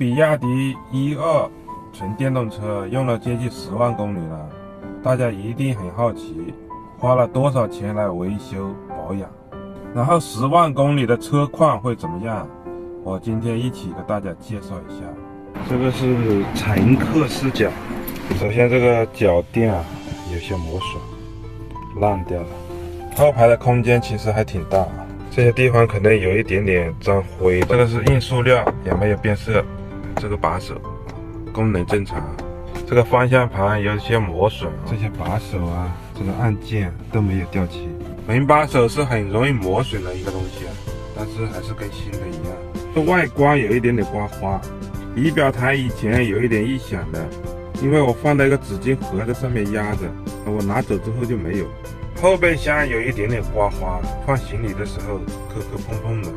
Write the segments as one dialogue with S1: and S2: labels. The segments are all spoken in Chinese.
S1: 比亚迪1.2纯电动车用了接近10万公里了，大家一定很好奇，花了多少钱来维修保养？然后10万公里的车况会怎么样？我今天一起给大家介绍一下。这个是乘客视角，首先这个脚垫啊有些磨损，烂掉了。后排的空间其实还挺大，这些地方可能有一点点沾灰。这个是硬塑料，也没有变色。这个把手功能正常，这个方向盘有些磨损，这些把手啊，这个按键都没有掉漆。门把手是很容易磨损的一个东西啊，但是还是跟新的一样。这外观有一点点刮花，仪表台以前有一点异响的，因为我放在一个纸巾盒在上面压着，我拿走之后就没有。后备箱有一点点刮花，放行李的时候磕磕碰碰的。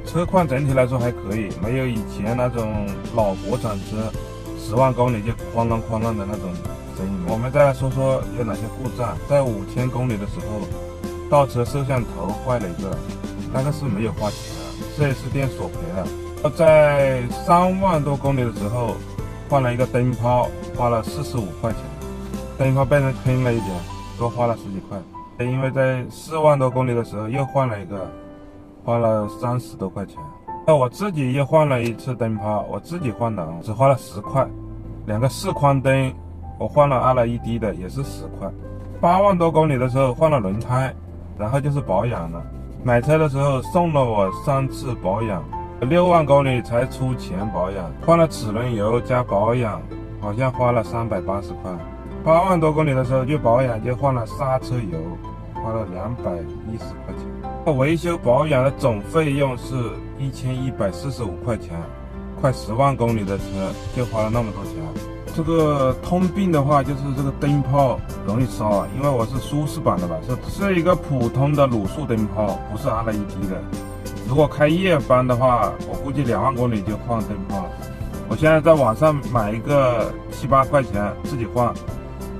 S1: 车况整体来说还可以，没有以前那种老国产车10万公里就哐啷哐啷的那种声音。我们再来说说有哪些故障。在5000公里的时候，倒车摄像头坏了一个，那个是没有花钱的，4S店索赔了。在3万多公里的时候，换了一个灯泡，花了45块钱，灯泡被人坑了一点，多花了10几块。因为在4万多公里的时候又换了一个，花了30多块钱。那我自己又换了一次灯泡，我自己换的，只花了10块。2个4框灯，我换了 LED 的，也是10块。8万多公里的时候换了轮胎，然后就是保养了。买车的时候送了我3次保养，6万公里才出钱保养，换了齿轮油加保养，好像花了380块。8万多公里的时候就保养，就换了刹车油，花了210块钱。维修保养的总费用是1145块钱，快10万公里的车就花了那么多钱。这个通病的话就是这个灯泡容易烧啊，因为我是舒适版的吧，是一个普通的卤素灯泡，不是 LED 的。如果开夜班的话，我估计2万公里就换灯泡了。我现在在网上买一个7、8块钱自己换，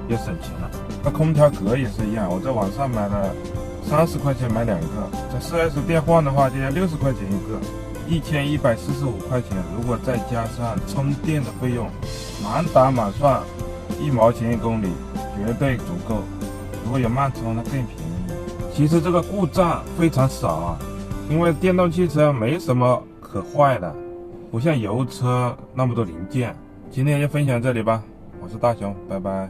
S1: 也省钱了。那空调格也是一样，我在网上买了30块钱买2个，在4S店换的话就要60块钱一个，1145块钱。如果再加上充电的费用，满打满算1毛钱1公里，绝对足够。如果有慢充，那更便宜。其实这个故障非常少啊，因为电动汽车没什么可坏的，不像油车那么多零件。今天就分享这里吧，我是大熊，拜拜。